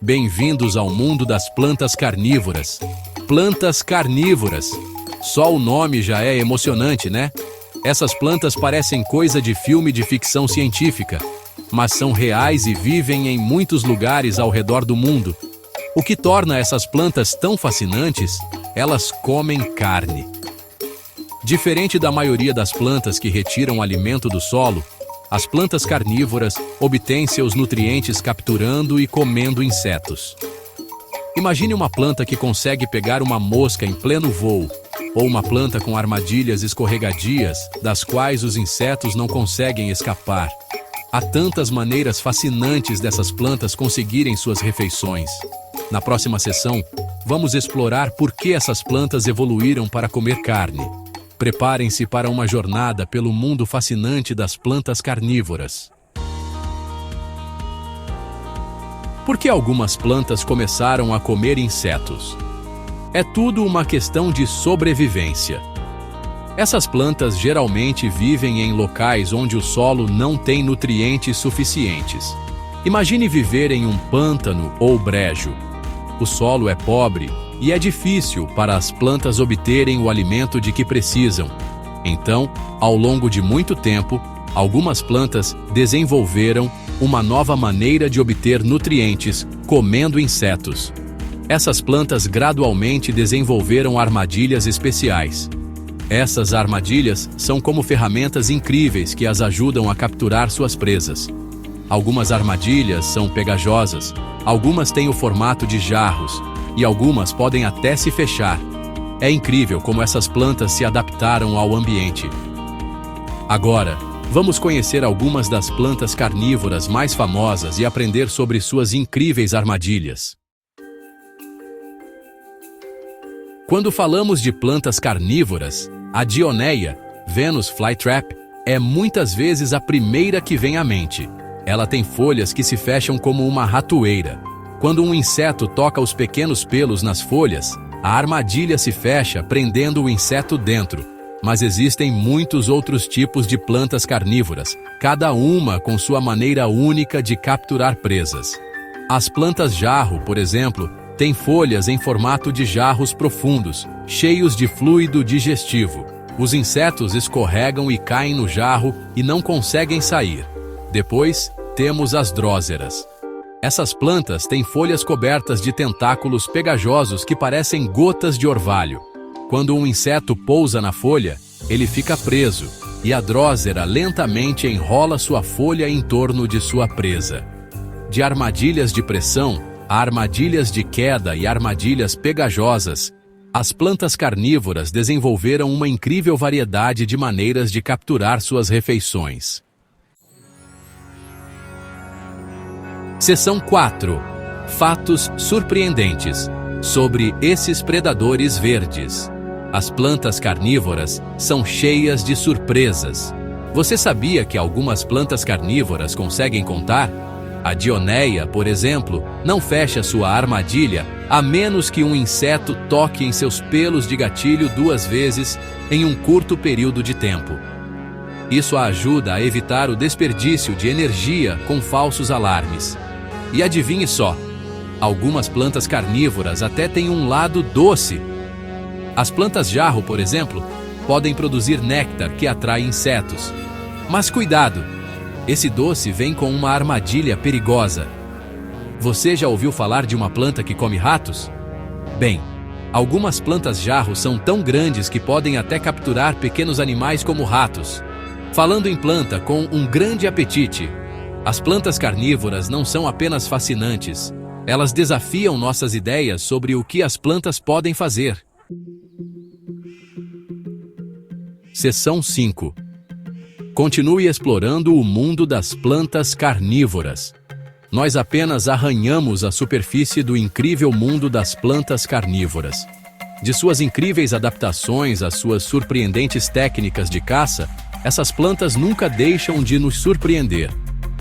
Bem-vindos ao mundo das plantas carnívoras. Plantas carnívoras. Só o nome já é emocionante, né? Essas plantas parecem coisa de filme de ficção científica, mas são reais e vivem em muitos lugares ao redor do mundo. O que torna essas plantas tão fascinantes? Elas comem carne. Diferente da maioria das plantas que retiram alimento do solo, as plantas carnívoras obtêm seus nutrientes capturando e comendo insetos. Imagine uma planta que consegue pegar uma mosca em pleno voo, ou uma planta com armadilhas escorregadias, das quais os insetos não conseguem escapar. Há tantas maneiras fascinantes dessas plantas conseguirem suas refeições. Na próxima sessão, vamos explorar por que essas plantas evoluíram para comer carne. Preparem-se para uma jornada pelo mundo fascinante das plantas carnívoras. Por que algumas plantas começaram a comer insetos? É tudo uma questão de sobrevivência. Essas plantas geralmente vivem em locais onde o solo não tem nutrientes suficientes. Imagine viver em um pântano ou brejo. O solo é pobre e é difícil para as plantas obterem o alimento de que precisam. Então, ao longo de muito tempo, algumas plantas desenvolveram uma nova maneira de obter nutrientes comendo insetos. Essas plantas gradualmente desenvolveram armadilhas especiais. Essas armadilhas são como ferramentas incríveis que as ajudam a capturar suas presas. Algumas armadilhas são pegajosas, algumas têm o formato de jarros, e algumas podem até se fechar. É incrível como essas plantas se adaptaram ao ambiente. Agora, vamos conhecer algumas das plantas carnívoras mais famosas e aprender sobre suas incríveis armadilhas. Quando falamos de plantas carnívoras, a Dioneia, Venus flytrap, é muitas vezes a primeira que vem à mente. Ela tem folhas que se fecham como uma ratoeira. Quando um inseto toca os pequenos pelos nas folhas, a armadilha se fecha, prendendo o inseto dentro. Mas existem muitos outros tipos de plantas carnívoras, cada uma com sua maneira única de capturar presas. As plantas jarro, por exemplo, têm folhas em formato de jarros profundos, cheios de fluido digestivo. Os insetos escorregam e caem no jarro e não conseguem sair. Depois, temos as dróseras. Essas plantas têm folhas cobertas de tentáculos pegajosos que parecem gotas de orvalho. Quando um inseto pousa na folha, ele fica preso, e a drósera lentamente enrola sua folha em torno de sua presa. De armadilhas de pressão a armadilhas de queda e armadilhas pegajosas, as plantas carnívoras desenvolveram uma incrível variedade de maneiras de capturar suas refeições. Seção 4. Fatos surpreendentes sobre esses predadores verdes. As plantas carnívoras são cheias de surpresas. Você sabia que algumas plantas carnívoras conseguem contar? A Dioneia, por exemplo, não fecha sua armadilha a menos que um inseto toque em seus pelos de gatilho 2 vezes em um curto período de tempo. Isso a ajuda a evitar o desperdício de energia com falsos alarmes. E adivinhe só, algumas plantas carnívoras até têm um lado doce. As plantas jarro, por exemplo, podem produzir néctar que atrai insetos. Mas cuidado! Esse doce vem com uma armadilha perigosa. Você já ouviu falar de uma planta que come ratos? Bem, algumas plantas jarro são tão grandes que podem até capturar pequenos animais como ratos. Falando em planta com um grande apetite, as plantas carnívoras não são apenas fascinantes, elas desafiam nossas ideias sobre o que as plantas podem fazer. Seção 5. Continue explorando o mundo das plantas carnívoras. Nós apenas arranhamos a superfície do incrível mundo das plantas carnívoras. De suas incríveis adaptações às suas surpreendentes técnicas de caça, essas plantas nunca deixam de nos surpreender.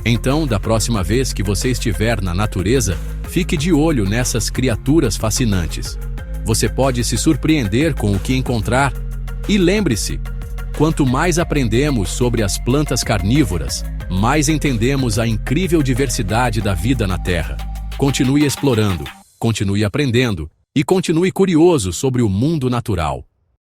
Então, da próxima vez que você estiver na natureza, fique de olho nessas criaturas fascinantes. Você pode se surpreender com o que encontrar. E lembre-se, quanto mais aprendemos sobre as plantas carnívoras, mais entendemos a incrível diversidade da vida na Terra. Continue explorando, continue aprendendo e continue curioso sobre o mundo natural.